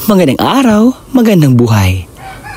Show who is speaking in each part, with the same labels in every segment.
Speaker 1: Magandang araw, magandang buhay.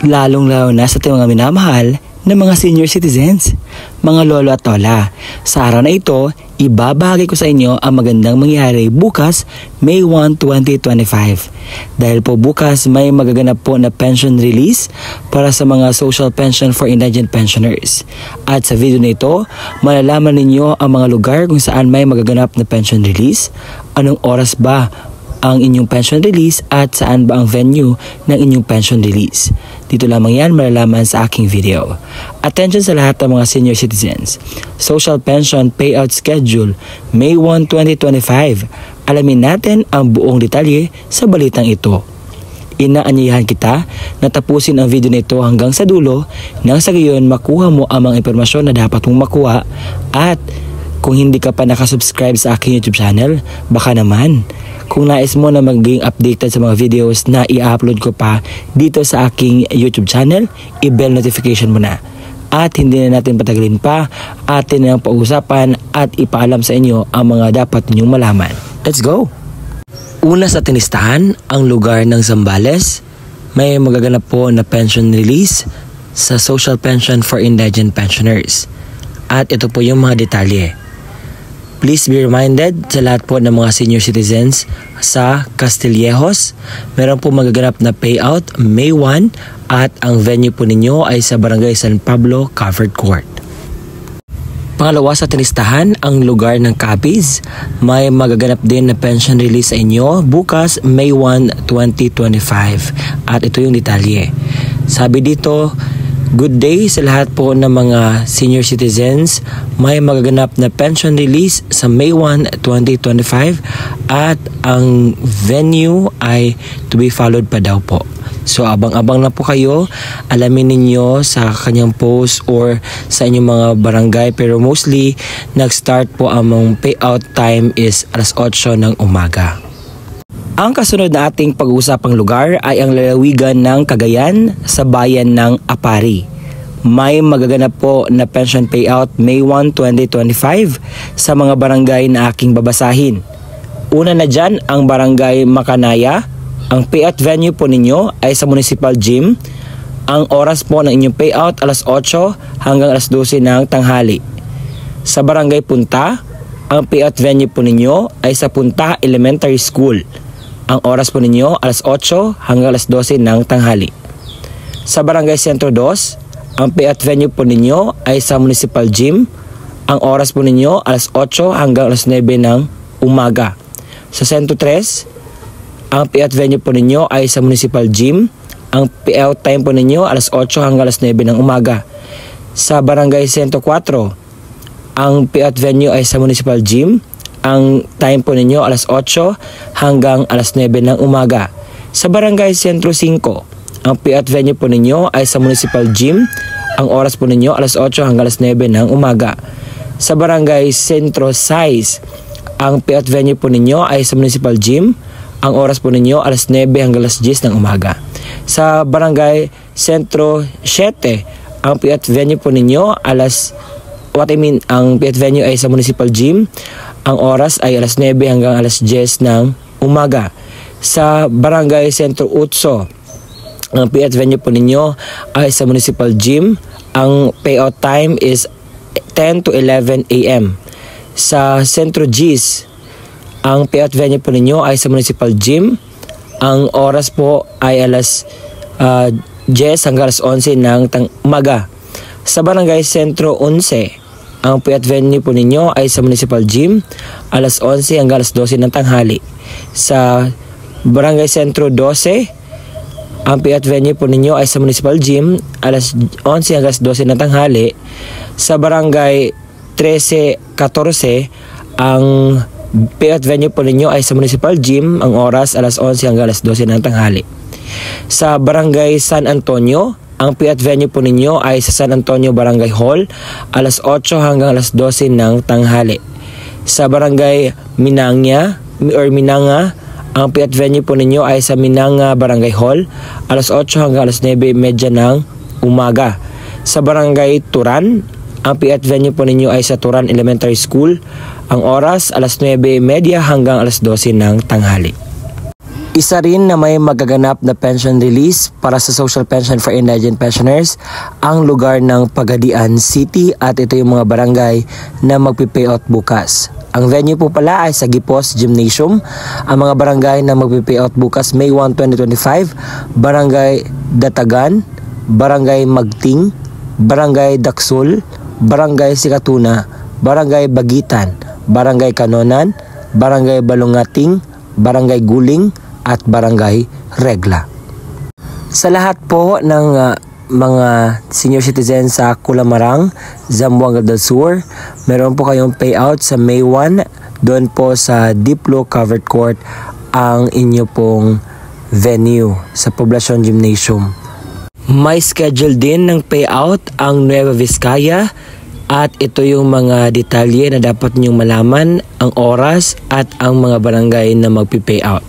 Speaker 1: Lalong-lalo na sa ating mga minamahal na mga senior citizens, mga lolo at lola. Sa araw na ito, ibabahagi ko sa inyo ang magandang mangyayari bukas, May 1, 2025. Dahil po bukas may magaganap po na pension release para sa mga social pension for indigent pensioners. At sa video na ito, malalaman ninyo ang mga lugar kung saan may magaganap na pension release, anong oras ba ang inyong pension release at saan ba ang venue ng inyong pension release. Dito lamang yan malalaman sa aking video. Attention sa lahat ng mga senior citizens. Social Pension Payout Schedule, May 1, 2025. Alamin natin ang buong detalye sa balitang ito. Inaanyayahan kita na tapusin ang video na ito hanggang sa dulo nang sa gayon makuha mo ang mga impormasyon na dapat mong makuha. At kung hindi ka pa nakasubscribe sa aking YouTube channel, baka naman. Kung nais mo na maging updated sa mga videos na i-upload ko pa dito sa aking YouTube channel, i-bell notification mo na. At hindi na natin patagalin pa, atin na ang pag-usapan at ipaalam sa inyo ang mga dapat ninyong malaman. Let's go! Una sa tinistahan, ang lugar ng Zambales, may magaganap po na pension release sa Social Pension for Indigent Pensioners. At ito po yung mga detalye. Please be reminded sa lahat po ng mga senior citizens sa Castillejos, meron po magaganap na payout May 1 at ang venue po ninyo ay sa Barangay San Pablo Covered Court. Pangalawa sa tinistahan, ang lugar ng Capiz, may magaganap din na pension release sa inyo bukas May 1, 2025 at ito yung detalye. Sabi dito, good day sa lahat po ng mga senior citizens. May magaganap na pension release sa May 1, 2025 at ang venue ay to be followed pa daw po. So abang-abang na po kayo, alamin ninyo sa kanyang post or sa inyong mga barangay, pero mostly nag-start po ang payout time is alas 8 ng umaga. Ang kasunod na ating pag-uusapang lugar ay ang lalawigan ng Cagayan sa bayan ng Apari. May magaganap po na pension payout May 1, 2025 sa mga barangay na aking babasahin. Una na dyan ang barangay Makanaya. Ang payout venue po ninyo ay sa Municipal Gym. Ang oras po ng inyong payout alas 8 hanggang alas 12 ng tanghali. Sa barangay Punta, ang payout venue po ninyo ay sa Punta Elementary School. Ang oras po ninyo alas 8 hanggang alas 12 ng tanghali. Sa Barangay Sentro 2, ang payout venue po ninyo ay sa Municipal Gym. Ang oras po ninyo alas 8 hanggang alas 9 ng umaga. Sa Sentro 3, ang payout venue po ninyo ay sa Municipal Gym. Ang payout time po ninyo alas 8 hanggang alas 9 ng umaga. Sa Barangay Sentro 4, ang payout venue ay sa Municipal Gym. Ang time po ninyo alas 8 hanggang alas 9 ng umaga. Sa Barangay Sentro 5, ang payout venue po ninyo ay sa Municipal Gym. Ang oras po ninyo alas 8 hanggang alas 9 ng umaga. Sa Barangay Sentro 6, ang payout venue po ninyo ay sa Municipal Gym. Ang oras po ninyo alas 9 hanggang alas 10 ng umaga. Sa Barangay Sentro 7, ang payout venue po ninyo ang payout venue ay sa Municipal Gym. Ang oras ay alas 9 hanggang alas 10 ng umaga. Sa Barangay Sentro 8, ang payout venue po ninyo ay sa Municipal Gym. Ang payout time is 10 to 11 a.m. Sa Sentro G's, ang payout venue po ninyo ay sa Municipal Gym. Ang oras po ay alas 10 hanggang alas 11 ng umaga. Sa Barangay Sentro 11, ang payout venue po ninyo ay sa Municipal Gym, alas 11 hanggang alas 12 ng tanghali. Sa Barangay Sentro 12, ang payout venue po ninyo ay sa Municipal Gym, alas 11 hanggang alas 12 ng tanghali. Sa Barangay 13-14, ang payout venue po ninyo ay sa Municipal Gym, ang oras alas 11 hanggang alas 12 ng tanghali. Sa Barangay San Antonio, ang payout venue po ninyo ay sa San Antonio Barangay Hall, alas 8 hanggang alas 12 ng tanghali. Sa Barangay Minanga, ang payout venue po ninyo ay sa Minanga Barangay Hall, alas 8 hanggang alas 9:30 ng umaga. Sa Barangay Turan, ang payout venue po ninyo ay sa Turan Elementary School. Ang oras, alas 9:30 hanggang alas 12 ng tanghali. Isa rin na may magaganap na pension release para sa Social Pension for Indigent Pensioners ang lugar ng Pagadian City at ito yung mga barangay na magpipayout bukas. Ang venue po pala ay sa Gipos Gymnasium. Ang mga barangay na magpipayout bukas May 1, 2025, Barangay Datagan, Barangay Magting, Barangay Daksul, Barangay Sikatuna, Barangay Bagitan, Barangay Kanonan, Barangay Balungating, Barangay Guling, at Barangay Regla. Sa lahat po ng mga senior citizens sa Culamarang, Zamboanga del Sur, meron po kayong payout sa May 1, doon po sa Diplo Covered Court ang inyo pong venue sa Poblacion Gymnasium. May schedule din ng payout ang Nueva Vizcaya at ito yung mga detalye na dapat niyong malaman, ang oras at ang mga barangay na magpi-payout.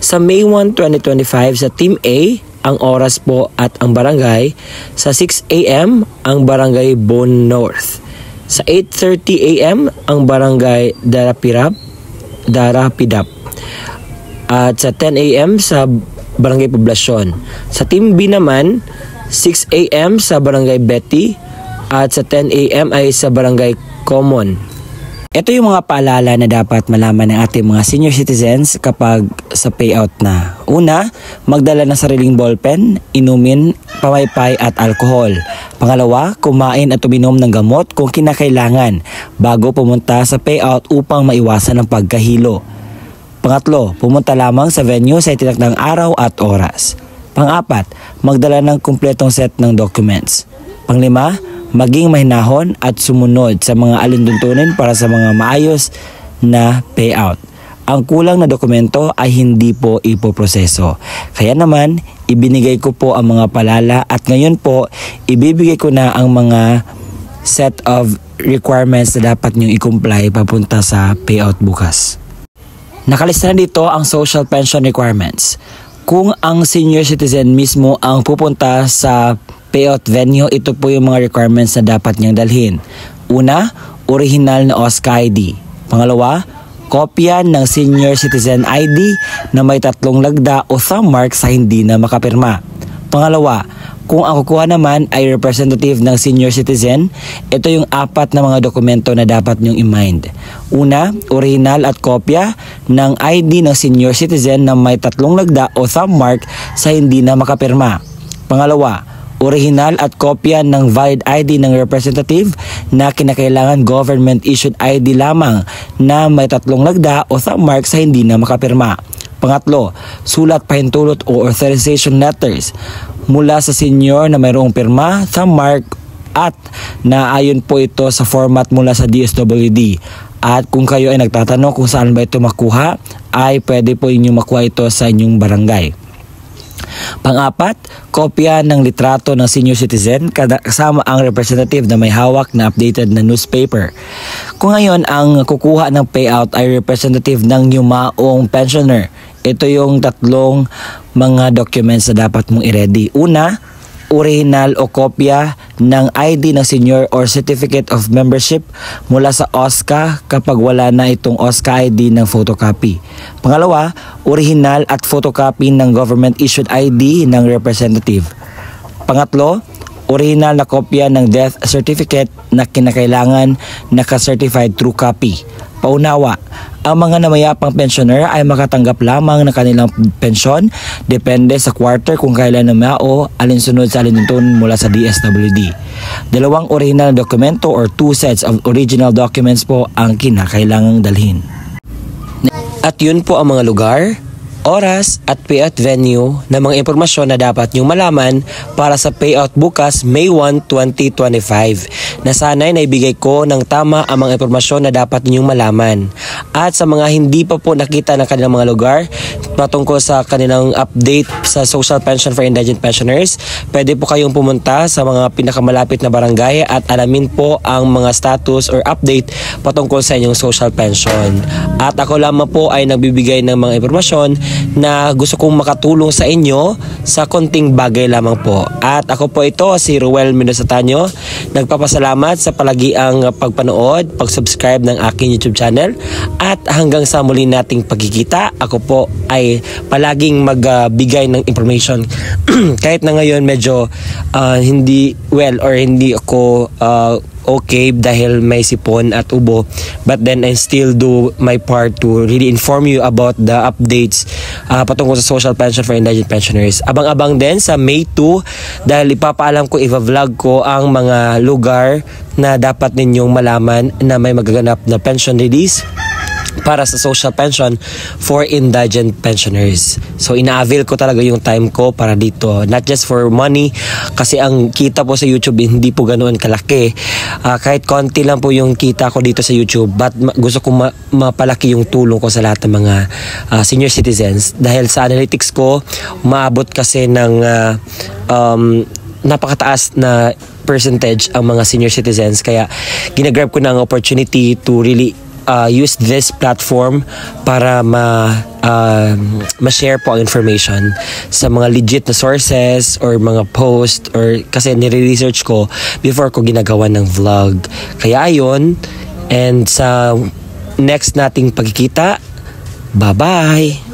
Speaker 1: Sa May 1, 2025 sa Team A, ang oras po at ang barangay sa 6 a.m. ang Barangay Bone North. Sa 8:30 a.m. ang Barangay Darapidap. At sa 10 a.m. sa Barangay Poblacion. Sa Team B naman, 6 a.m. sa Barangay Betty at sa 10 a.m. ay sa Barangay Common. Ito yung mga paalala na dapat malaman ng ating mga senior citizens kapag sa payout na. Una, magdala ng sariling ballpen, inumin, pamaypay at alkohol. Pangalawa, kumain at uminom ng gamot kung kinakailangan bago pumunta sa payout upang maiwasan ang pagkahilo. Pangatlo, pumunta lamang sa venue sa itinakdang araw at oras. Pang-apat, magdala ng kumpletong set ng documents. Panglima, maging mahinahon at sumunod sa mga alintuntunin para sa mga maayos na payout. Ang kulang na dokumento ay hindi po ipoproseso. Kaya naman, ibinigay ko po ang mga palala at ngayon po, ibibigay ko na ang mga set of requirements na dapat niyong i-comply papunta sa payout bukas. Nakalista na dito ang social pension requirements. Kung ang senior citizen mismo ang pupunta sa payout venue, ito po yung mga requirements na dapat niyang dalhin. Una, original na OSCA ID. Pangalawa, kopya ng senior citizen ID na may 3 lagda o thumb mark sa hindi na makapirma. Pangalawa, kung ang kukuha naman ay representative ng senior citizen, ito yung 4 na mga dokumento na dapat niyong i-mind. Una, original at kopya ng ID ng senior citizen na may 3 lagda o thumb mark sa hindi na makapirma. Pangalawa, original at kopya ng valid ID ng representative na kinakailangan government-issued ID lamang na may 3 lagda o thumb mark sa hindi na makapirma. Pangatlo, sulat pahintulot o authorization letters mula sa senior na mayroong pirma, thumb mark at naayon po ito sa format mula sa DSWD. At kung kayo ay nagtatanong kung saan ba ito makuha, ay pwede po inyong makuha ito sa inyong barangay. Pang-apat, kopya ng litrato ng senior citizen kasama ang representative na may hawak na updated na newspaper. Kung ngayon ang kukuha ng payout ay representative ng yumaong pensioner, ito yung 3 mga documents na dapat mong i-ready. Una, original o kopya ng ID ng senior or certificate of membership mula sa OSCA kapag wala na itong OSCA ID ng photocopy. Pangalawa, original at photocopy ng government-issued ID ng representative. Pangatlo, original na kopya ng death certificate na kinakailangan naka-certified true copy. Paunawa, ang mga namayapang pensioner ay makatanggap lamang ng kanilang pensyon depende sa quarter kung kailan namao alinsunod sa alintuntunin mula sa DSWD. 2 original na dokumento or 2 sets of original documents po ang kinakailangang dalhin. At yun po ang mga lugar, oras at payout venue na mga impormasyon na dapat niyong malaman para sa payout bukas May 1, 2025 na sana'y naibigay ko ng tama ang mga impormasyon na dapat ninyong malaman. At sa mga hindi pa po nakita ng kanilang mga lugar patungkol sa kanilang update sa Social Pension for Indigent Pensioners, pwede po kayong pumunta sa mga pinakamalapit na barangay at alamin po ang mga status or update patungkol sa inyong social pension. At ako lamang po ay nagbibigay ng mga impormasyon na gusto kong makatulong sa inyo sa konting bagay lamang po. At ako po ito, si Ruel Mendoza Tanyo, nagpapasalamat sa palagiang pagpanood, pag-subscribe ng aking YouTube channel at hanggang sa muli nating pagkikita, ako po
Speaker 2: ay palaging magbigay ng information. Kahit na ngayon medyo hindi ako okay dahil may sipon at ubo, but then I still do my part to really inform you about the updates patungkol sa social pension for indigent pensioners. Abang-abang din sa May 2 dahil ipapaalam ko, i-vlog ko ang mga lugar na dapat ninyong malaman na may magaganap na pension release para sa social pension for indigent pensioners. So ina-avail ko talaga yung time ko para dito, not just for money, kasi ang kita po sa YouTube hindi po ganoon kalaki. Kahit konti lang po yung kita ko dito sa YouTube, but gusto ko mapalaki yung tulong ko sa lahat ng mga senior citizens dahil sa analytics ko umaabot kasi ng napakataas na percentage ang mga senior citizens, kaya ginagrab ko na ang opportunity to really use this platform para ma-share po ang information sa mga legit na sources or mga post, or kasi nire-research ko before ko ginagawa ng vlog. Kaya ayon, and sa next nating pagkikita, bye-bye!